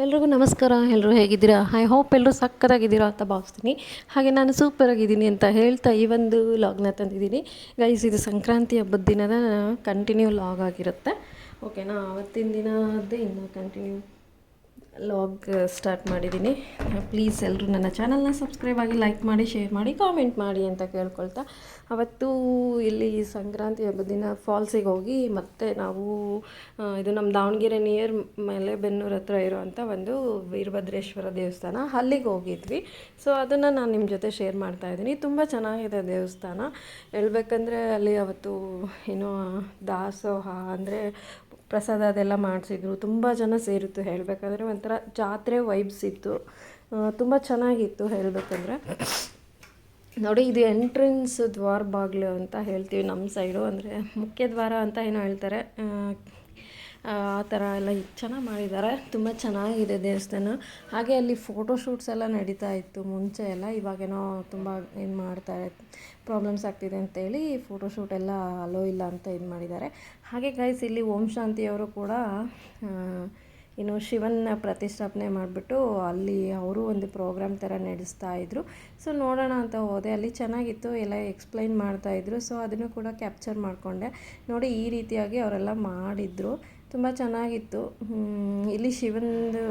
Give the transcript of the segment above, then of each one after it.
ಎಲ್ರಿಗೂ ನಮಸ್ಕಾರ. ಎಲ್ಲರೂ ಹೇಗಿದ್ದೀರಾ? ಐ ಹೋಪ್ ಎಲ್ಲರೂ ಸಕ್ಕತ್ತಾಗಿದ್ದೀರಾ ಅಂತ ಭಾವಿಸ್ತೀನಿ. ಹಾಗೆ ನಾನು ಸೂಪರಾಗಿದ್ದೀನಿ ಅಂತ ಹೇಳ್ತಾ ಈ ಒಂದು ಲಾಗ್ನ ತಂದಿದ್ದೀನಿ. ಗೈಸ್, ಇದು ಸಂಕ್ರಾಂತಿ ಹಬ್ಬದ ದಿನದ ಕಂಟಿನ್ಯೂ ಲಾಗ್ ಆಗಿರುತ್ತೆ. ಓಕೆನಾ? ಆವತ್ತಿನ ದಿನದ್ದೇ ಇನ್ನು ಕಂಟಿನ್ಯೂ ಲಾಗ್ ಸ್ಟಾರ್ಟ್ ಮಾಡಿದ್ದೀನಿ. ಪ್ಲೀಸ್ ಎಲ್ಲರೂ ನನ್ನ ಚಾನಲ್ನ ಸಬ್ಸ್ಕ್ರೈಬ್ ಆಗಿ, ಲೈಕ್ ಮಾಡಿ, ಶೇರ್ ಮಾಡಿ, ಕಾಮೆಂಟ್ ಮಾಡಿ ಅಂತ ಕೇಳ್ಕೊಳ್ತಾ, ಅವತ್ತು ಇಲ್ಲಿ ಸಂಕ್ರಾಂತಿ ಹಬ್ಬದ ದಿನ ಫಾಲ್ಸಿಗೆ ಹೋಗಿ ಮತ್ತೆ ನಾವು ಇದು ನಮ್ಮ ದಾವಣಗೆರೆ ನಿಯರ್ ಮಲೆಬೆನ್ನೂರು ಹತ್ರ ಇರೋವಂಥ ಒಂದು ವೀರಭದ್ರೇಶ್ವರ ದೇವಸ್ಥಾನ, ಅಲ್ಲಿಗೆ ಹೋಗಿದ್ವಿ. ಸೊ ಅದನ್ನು ನಾನು ನಿಮ್ಮ ಜೊತೆ ಶೇರ್ ಮಾಡ್ತಾಯಿದ್ದೀನಿ. ತುಂಬ ಚೆನ್ನಾಗಿದೆ ದೇವಸ್ಥಾನ. ಹೇಳ್ಬೇಕಂದ್ರೆ ಅಲ್ಲಿ ಅವತ್ತು ಏನೋ ದಾಸೋಹ ಅಂದರೆ ಪ್ರಸಾದ ಅದೆಲ್ಲ ಮಾಡಿಸಿದ್ರು. ತುಂಬ ಜನ ಸೇರಿತ್ತು. ಹೇಳಬೇಕಂದ್ರೆ ಒಂಥರ ಜಾತ್ರೆ ವೈಬ್ಸ್ ಇತ್ತು. ತುಂಬ ಚೆನ್ನಾಗಿತ್ತು ಹೇಳಬೇಕಂದ್ರೆ. ನೋಡಿ, ಇದು ಎಂಟ್ರೆನ್ಸ್ ದ್ವಾರ ಬಾಗಿಲು ಅಂತ ಹೇಳ್ತೀವಿ ನಮ್ಮ ಸೈಡು. ಅಂದರೆ ಮುಖ್ಯ ದ್ವಾರ ಅಂತ ಏನೋ ಹೇಳ್ತಾರೆ. ಆ ಥರ ಎಲ್ಲ ಚೆನ್ನಾಗಿ ಮಾಡಿದ್ದಾರೆ. ತುಂಬ ಚೆನ್ನಾಗಿದೆ ದೇವಸ್ಥಾನ. ಹಾಗೆ ಅಲ್ಲಿ ಫೋಟೋಶೂಟ್ಸ್ ಎಲ್ಲ ನಡೀತಾ ಇತ್ತು ಮುಂಚೆ ಎಲ್ಲ. ಇವಾಗೇನೋ ತುಂಬ ಏನು ಮಾಡ್ತಾರೆ, ಪ್ರಾಬ್ಲಮ್ಸ್ ಆಗ್ತಿದೆ ಅಂತೇಳಿ ಫೋಟೋಶೂಟ್ ಎಲ್ಲ ಅಲೋ ಇಲ್ಲ ಅಂತ ಇದು ಮಾಡಿದ್ದಾರೆ. ಹಾಗೆ ಗೈಸ್, ಇಲ್ಲಿ ಓಂ ಶಾಂತಿಯವರು ಕೂಡ ಇನ್ನು ಶಿವನ ಪ್ರತಿಷ್ಠಾಪನೆ ಮಾಡಿಬಿಟ್ಟು ಅಲ್ಲಿ ಅವರು ಒಂದು ಪ್ರೋಗ್ರಾಮ್ ಥರ ನಡೆಸ್ತಾ ಇದ್ದರು. ಸೊ ನೋಡೋಣ ಅಂತ ಹೋದೆ. ಅಲ್ಲಿ ಚೆನ್ನಾಗಿತ್ತು, ಎಲ್ಲ ಎಕ್ಸ್ಪ್ಲೈನ್ ಮಾಡ್ತಾಯಿದ್ರು. ಸೊ ಅದನ್ನು ಕೂಡ ಕ್ಯಾಪ್ಚರ್ ಮಾಡಿಕೊಂಡೆ. ನೋಡಿ, ಈ ರೀತಿಯಾಗಿ ಅವರೆಲ್ಲ ಮಾಡಿದರು. ತುಂಬ ಚೆನ್ನಾಗಿತ್ತು. ಇಲ್ಲಿ ಶಿವನದು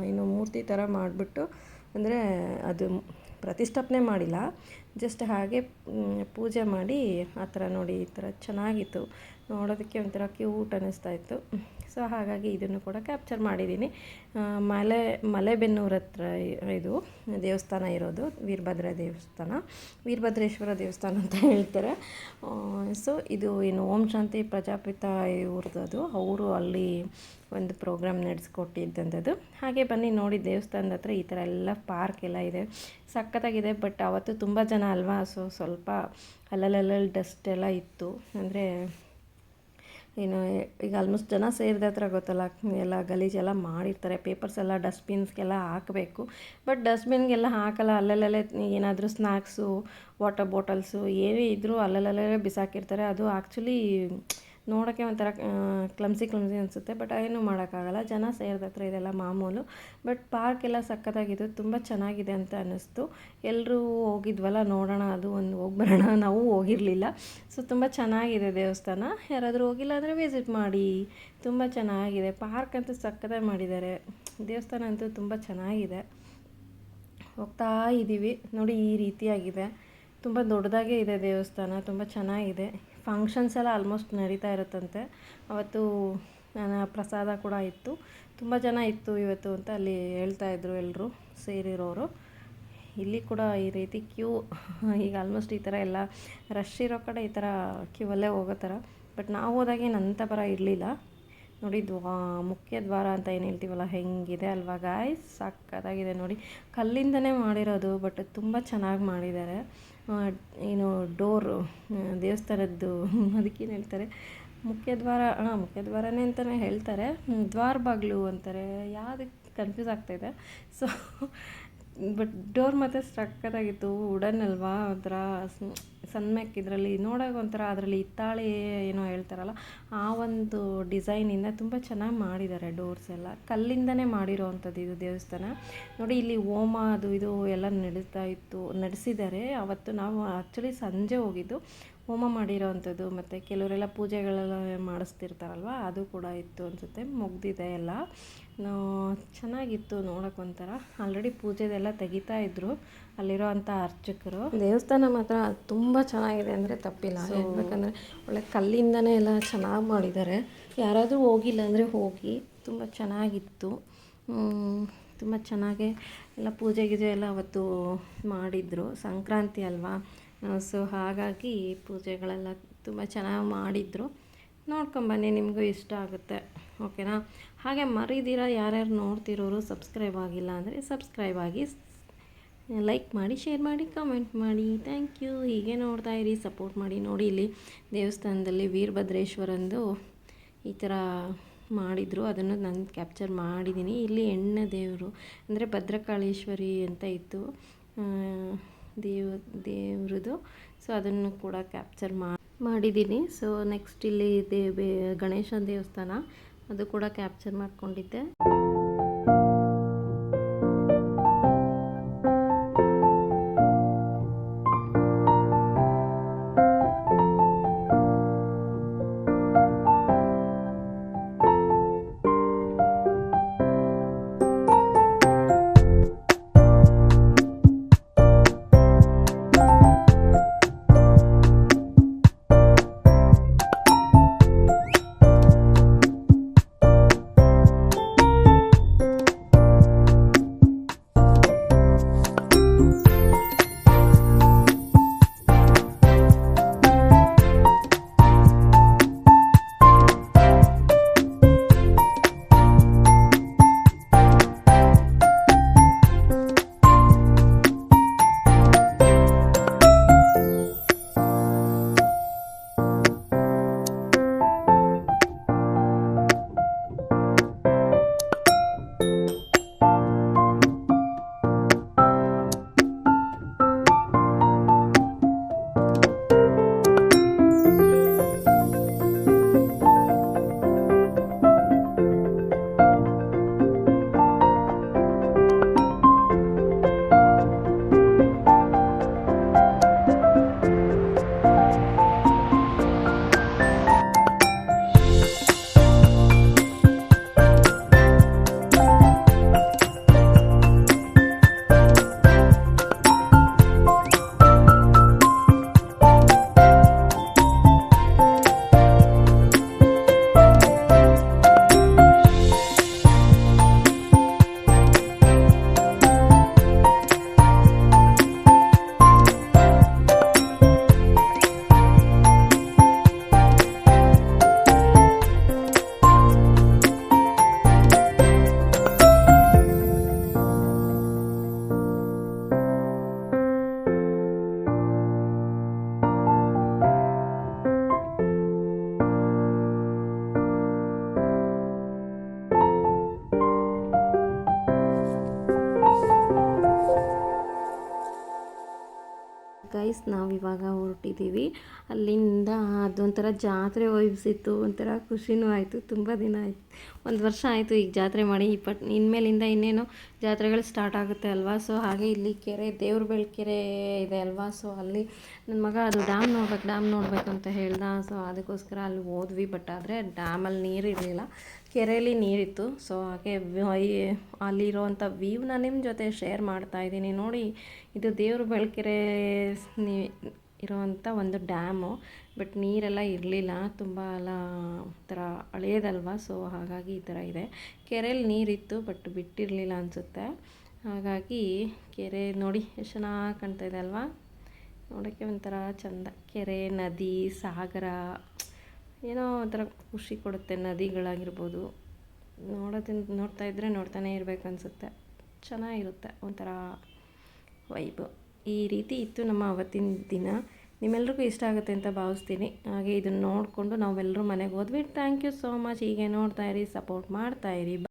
ಏನು ಮೂರ್ತಿ ಥರ ಮಾಡಿಬಿಟ್ಟು, ಅಂದರೆ ಅದು ಪ್ರತಿಷ್ಠಾಪನೆ ಮಾಡಿಲ್ಲ, ಜಸ್ಟ್ ಹಾಗೆ ಪೂಜೆ ಮಾಡಿ ಆ ಥರ. ನೋಡಿ, ಈ ಥರ ಚೆನ್ನಾಗಿತ್ತು ನೋಡೋದಕ್ಕೆ, ಒಂಥರ ಕ್ಯೂಟ್ ಅನ್ನಿಸ್ತಾ ಇತ್ತು. ಸೊ ಹಾಗಾಗಿ ಇದನ್ನು ಕೂಡ ಕ್ಯಾಪ್ಚರ್ ಮಾಡಿದ್ದೀನಿ. ಮಲೆಬೆನ್ನೂರು ಹತ್ರ ಇದು ದೇವಸ್ಥಾನ ಇರೋದು, ವೀರಭದ್ರೇಶ್ವರ ದೇವಸ್ಥಾನ ಅಂತ ಹೇಳ್ತಾರೆ. ಸೊ ಇದು ಏನು ಓಂ ಶಾಂತಿ ಪ್ರಜಾಪಿತ ಇವ್ರದ್ದು, ಅವರು ಅಲ್ಲಿ ಒಂದು ಪ್ರೋಗ್ರಾಮ್ ನಡೆಸ್ಕೊಟ್ಟಿದ್ದಂಥದ್ದು. ಹಾಗೆ ಬನ್ನಿ ನೋಡಿ, ದೇವಸ್ಥಾನದ ಹತ್ರ ಈ ಥರ ಎಲ್ಲ ಪಾರ್ಕ್ ಎಲ್ಲ ಇದೆ, ಸಖತ್ತಾಗಿದೆ. ಬಟ್ ಅವತ್ತು ತುಂಬ ಜನ ಅಲ್ವಾ, ಸೊ ಸ್ವಲ್ಪ ಅಲ್ಲಲ್ಲಿ ಡಸ್ಟ್ ಎಲ್ಲ ಇತ್ತು. ಅಂದರೆ ಏನು, ಈಗ ಆಲ್ಮೋಸ್ಟ್ ಜನ ಸೇರಿದ ಹತ್ರ ಗೊತ್ತಲ್ಲ, ಎಲ್ಲ ಗಲೀಜೆಲ್ಲ ಮಾಡಿರ್ತಾರೆ. ಪೇಪರ್ಸ್ ಎಲ್ಲ ಡಸ್ಟ್ಬಿನ್ಸ್ಗೆಲ್ಲ ಹಾಕಬೇಕು. ಬಟ್ ಡಸ್ಟ್ಬಿನ್ಗೆಲ್ಲ ಹಾಕಲ್ಲ, ಅಲ್ಲಲ್ಲೇ ಏನಾದರೂ ಸ್ನ್ಯಾಕ್ಸು, ವಾಟರ್ ಬಾಟಲ್ಸು ಏನೇ ಇದ್ದರೂ ಅಲ್ಲಲ್ಲೇ ಬಿಸಾಕಿರ್ತಾರೆ. ಅದು ಆ್ಯಕ್ಚುಲಿ ನೋಡೋಕ್ಕೆ ಒಂಥರ ಕ್ಲಮ್ಸಿ ಅನಿಸುತ್ತೆ. ಬಟ್ ಏನೂ ಮಾಡೋಕ್ಕಾಗಲ್ಲ, ಜನ ಸೇರಿದ ಹತ್ರ ಇದೆಲ್ಲ ಮಾಮೂಲು. ಬಟ್ ಪಾರ್ಕ್ ಎಲ್ಲ ಸಖತ್ತಾಗಿದ್ದು, ತುಂಬ ಚೆನ್ನಾಗಿದೆ ಅಂತ ಅನ್ನಿಸ್ತು. ಎಲ್ಲರೂ ಹೋಗಿದ್ವಲ್ಲ, ನೋಡೋಣ ಅದು ಒಂದು ಹೋಗ್ಬರೋಣ. ನಾವು ಹೋಗಿರಲಿಲ್ಲ. ಸೊ ತುಂಬ ಚೆನ್ನಾಗಿದೆ ದೇವಸ್ಥಾನ. ಯಾರಾದರೂ ಹೋಗಿಲ್ಲ ಅಂದರೆ ವಿಸಿಟ್ ಮಾಡಿ, ತುಂಬ ಚೆನ್ನಾಗಿದೆ. ಪಾರ್ಕ್ ಅಂತೂ ಸಖತ್ತಾಗಿ ಮಾಡಿದ್ದಾರೆ. ದೇವಸ್ಥಾನ ಅಂತೂ ತುಂಬ ಚೆನ್ನಾಗಿದೆ. ಹೋಗ್ತಾ ಇದ್ದೀವಿ ನೋಡಿ, ಈ ರೀತಿಯಾಗಿದೆ. ತುಂಬ ದೊಡ್ಡದಾಗೇ ಇದೆ ದೇವಸ್ಥಾನ, ತುಂಬ ಚೆನ್ನಾಗಿದೆ. ಫಂಕ್ಷನ್ಸ್ ಎಲ್ಲ ಆಲ್ಮೋಸ್ಟ್ ನಡೀತಾ ಇರುತ್ತಂತೆ. ಅವತ್ತು ಪ್ರಸಾದ ಕೂಡ ಇತ್ತು. ತುಂಬ ಜನ ಇತ್ತು ಇವತ್ತು ಅಂತ ಅಲ್ಲಿ ಹೇಳ್ತಾಯಿದ್ರು ಎಲ್ಲರೂ ಸೇರಿರೋರು. ಇಲ್ಲಿ ಕೂಡ ಈ ರೀತಿ ಕ್ಯೂ, ಈಗ ಆಲ್ಮೋಸ್ಟ್ ಈ ಥರ ಎಲ್ಲ ರಶ್ ಇರೋ ಕಡೆ ಈ ಥರ ಕ್ಯೂವಲ್ಲೇ ಹೋಗೋ ಥರ. ಬಟ್ ನಾವು ಹೋದಾಗೆ ನಂತ ಬರ ಇರಲಿಲ್ಲ. ನೋಡಿ, ಮುಖ್ಯ ದ್ವಾರ ಅಂತ ಏನು ಹೇಳ್ತೀವಲ್ಲ, ಹೆಂಗಿದೆ ಅಲ್ವಾ ಗಾಯ್ಸ್, ಸಕ್ಕತ್ತಾಗಿದೆ ನೋಡಿ. ಕಲ್ಲಿಂದನೇ ಮಾಡಿರೋದು, ಬಟ್ ತುಂಬ ಚೆನ್ನಾಗಿ ಮಾಡಿದ್ದಾರೆ. ಏನು ಡೋರು, ದೇವಸ್ಥಾನದ್ದು ಅದಕ್ಕೇನು ಹೇಳ್ತಾರೆ, ಮುಖ್ಯದ್ವಾರ ಮುಖ್ಯದ್ವಾರನೇ ಅಂತಲೇ ಹೇಳ್ತಾರೆ, ದ್ವಾರ ಬಾಗಿಲು ಅಂತಾರೆ. ಯಾವುದಕ್ಕೆ ಕನ್ಫ್ಯೂಸ್ ಆಗ್ತಾಯಿದೆ. ಸೊ ಬಟ್ ಡೋರ್ ಮಾತ್ರ ಸಕ್ಕತ್ತಾಗಿತ್ತು. ವುಡನ್ ಅಲ್ವಾ, ಒಂಥರ ಸನ್ಮ್ಯಾಕ್ ಇದರಲ್ಲಿ ನೋಡೋಕೆ ಒಂಥರ, ಅದರಲ್ಲಿ ಹಿತ್ತಾಳೆ ಏನೋ ಹೇಳ್ತಾರಲ್ಲ, ಆ ಒಂದು ಡಿಸೈನಿಂದ ತುಂಬ ಚೆನ್ನಾಗಿ ಮಾಡಿದ್ದಾರೆ. ಡೋರ್ಸ್ ಎಲ್ಲ ಕಲ್ಲಿಂದನೇ ಮಾಡಿರೋ ಅಂಥದ್ದು ಇದು ದೇವಸ್ಥಾನ. ನೋಡಿ, ಇಲ್ಲಿ ಹೋಮ ಅದು ಇದು ಎಲ್ಲ ನಡೆಸಿದ್ದಾರೆ. ಅವತ್ತು ನಾವು ಆ್ಯಕ್ಚುಲಿ ಸಂಜೆ ಹೋಗಿದ್ದು. ಹೋಮ ಮಾಡಿರೋ ಅಂಥದ್ದು, ಮತ್ತು ಕೆಲವರೆಲ್ಲ ಪೂಜೆಗಳೆಲ್ಲ ಮಾಡಿಸ್ತಿರ್ತಾರಲ್ವ, ಅದು ಕೂಡ ಇತ್ತು ಅನಿಸುತ್ತೆ. ಮುಗ್ದಿದೆ ಎಲ್ಲ. ಚೆನ್ನಾಗಿತ್ತು ನೋಡೋಕೆ ಒಂಥರ. ಆಲ್ರೆಡಿ ಪೂಜೆದೆಲ್ಲ ತೆಗಿತಾ ಇದ್ರು ಅಲ್ಲಿರೋ ಅಂಥ ಅರ್ಚಕರು. ದೇವಸ್ಥಾನ ಮಾತ್ರ ತುಂಬ ಚೆನ್ನಾಗಿದೆ ಅಂದರೆ ತಪ್ಪಿಲ್ಲ. ಹೇಳ್ಬೇಕಂದ್ರೆ ಒಳ್ಳೆ ಕಲ್ಲಿಂದನೇ ಎಲ್ಲ ಚೆನ್ನಾಗಿ ಮಾಡಿದ್ದಾರೆ. ಯಾರಾದರೂ ಹೋಗಿಲ್ಲ ಅಂದರೆ ಹೋಗಿ, ತುಂಬ ಚೆನ್ನಾಗಿತ್ತು. ತುಂಬ ಚೆನ್ನಾಗೇ ಎಲ್ಲ ಪೂಜೆ ಗೀಜೆ ಎಲ್ಲ ಅವತ್ತು ಮಾಡಿದರು. ಸಂಕ್ರಾಂತಿ ಅಲ್ವಾ, ಸೊ ಹಾಗಾಗಿ ಪೂಜೆಗಳೆಲ್ಲ ತುಂಬ ಚೆನ್ನಾಗಿ ಮಾಡಿದರು. ನೋಡ್ಕೊಂಬನ್ನಿ, ನಿಮಗೂ ಇಷ್ಟ ಆಗುತ್ತೆ. ಓಕೆನಾ? ಹಾಗೆ ಮರಿದಿರ ಯಾರ್ಯಾರು ನೋಡ್ತಿರೋರು ಸಬ್ಸ್ಕ್ರೈಬ್ ಆಗಿಲ್ಲ ಅಂದರೆ ಸಬ್ಸ್ಕ್ರೈಬ್ ಆಗಿ, ಲೈಕ್ ಮಾಡಿ, ಶೇರ್ ಮಾಡಿ, ಕಾಮೆಂಟ್ ಮಾಡಿ. Thank you. ಹೀಗೆ ನೋಡ್ತಾ ಇರಿ, ಸಪೋರ್ಟ್ ಮಾಡಿ. ನೋಡಿ, ಇಲ್ಲಿ ದೇವಸ್ಥಾನದಲ್ಲಿ ವೀರಭದ್ರೇಶ್ವರಂದು ಈ ಥರ ಮಾಡಿದರು, ಅದನ್ನು ನಾನು ಕ್ಯಾಪ್ಚರ್ ಮಾಡಿದ್ದೀನಿ. ಇಲ್ಲಿ ಹೆಣ್ಣು ದೇವರು ಅಂದರೆ ಭದ್ರಕಾಳೇಶ್ವರಿ ಅಂತ ಇತ್ತು ದೇವ್ರದ್ದು. ಸೊ ಅದನ್ನು ಕೂಡ ಕ್ಯಾಪ್ಚರ್ ಮಾಡಿದ್ದೀನಿ. ಸೊ ನೆಕ್ಸ್ಟ್ ಇಲ್ಲಿ ಗಣೇಶ ದೇವಸ್ಥಾನ, ಅದು ಕೂಡ ಕ್ಯಾಪ್ಚರ್ ಮಾಡ್ಕೊಂಡಿದ್ದೆ. ಗೈಸ್ ನಾವಿವಾಗ ಹೊರಟಿದ್ದೀವಿ. ಅಲ್ಲಿಂದ ಅದೊಂಥರ ಜಾತ್ರೆ ವೈಬ್ಸಿತ್ತು, ಒಂಥರ ಖುಷಿನೂ ಆಯಿತು. ತುಂಬ ದಿನ ಆಯಿತು, 1 ವರ್ಷ ಆಯಿತು ಈಗ ಜಾತ್ರೆ ಮಾಡಿ. ಇನ್ಮೇಲಿಂದ ಇನ್ನೇನು ಜಾತ್ರೆಗಳು ಸ್ಟಾರ್ಟ್ ಆಗುತ್ತೆ ಅಲ್ವಾ. ಸೊ ಹಾಗೆ ಇಲ್ಲಿ ಕೆರೆ ದೇವ್ರಬೆಳ್ಕೆರೆ ಕೆರೆ ಇದೆ ಅಲ್ವಾ. ಸೊ ಅಲ್ಲಿ ನನ್ನ ಮಗ ಅದು ಡ್ಯಾಮ್ ನೋಡ್ಬೇಕು ಅಂತ ಹೇಳ್ದ. ಸೊ ಅದಕ್ಕೋಸ್ಕರ ಅಲ್ಲಿ ಹೋದ್ವಿ. ಬಟ್ ಆದರೆ ಡ್ಯಾಮಲ್ಲಿ ನೀರಿರಲಿಲ್ಲ, ಕೆರೆಯಲ್ಲಿ ನೀರಿತ್ತು. ಸೊ ಹಾಗೆ ಅಲ್ಲಿರೋವಂಥ ವ್ಯೂನ ನಿಮ್ಮ ಜೊತೆ ಶೇರ್ ಮಾಡ್ತಾಯಿದ್ದೀನಿ ನೋಡಿ. ಇದು ದೇವ್ರಬೆಳ್ಕೆರೆ ಇರೋವಂಥ ಒಂದು ಡ್ಯಾಮು. ಬಟ್ ನೀರೆಲ್ಲ ಇರಲಿಲ್ಲ, ತುಂಬ ಎಲ್ಲ ಥರ ಹಳೇದಲ್ವ. ಸೊ ಹಾಗಾಗಿ ಈ ಥರ ಇದೆ. ಕೆರೆಯಲ್ಲಿ ನೀರಿತ್ತು ಬಟ್ ಬಿಟ್ಟಿರಲಿಲ್ಲ ಅನಿಸುತ್ತೆ. ಹಾಗಾಗಿ ಕೆರೆ ನೋಡಿ ಎಷ್ಟು ಚೆನ್ನಾಗಿ ಕಾಣ್ತಾ ಇದೆ ಅಲ್ವಾ. ನೋಡೋಕ್ಕೆ ಒಂಥರ ಚೆಂದ. ಕೆರೆ, ನದಿ, ಸಾಗರ ಏನೋ ಒಂಥರ ಖುಷಿ ಕೊಡುತ್ತೆ. ನದಿಗಳಾಗಿರ್ಬೋದು, ನೋಡ್ತಾ ಇದ್ದರೆ ನೋಡ್ತಾನೆ ಇರಬೇಕು ಅನಿಸುತ್ತೆ. ಚೆನ್ನಾಗಿರುತ್ತೆ, ಒಂಥರ ವೈಬು. ಈ ರೀತಿ ಇತ್ತು ನಮ್ಮ ಅವತ್ತಿನ ದಿನ. ನಿಮ್ಮೆಲ್ರಿಗೂ ಇಷ್ಟ ಆಗುತ್ತೆ ಅಂತ ಭಾವಿಸ್ತೀನಿ. ಹಾಗೆ ಇದನ್ನು ನೋಡಿಕೊಂಡು ನಾವೆಲ್ಲರೂ ಮನೆಗೆ ಹೋದ್ವಿ. Thank you so much. ಹೀಗೆ ನೋಡ್ತಾಯಿರಿ, ಸಪೋರ್ಟ್ ಮಾಡ್ತಾಯಿರಿ.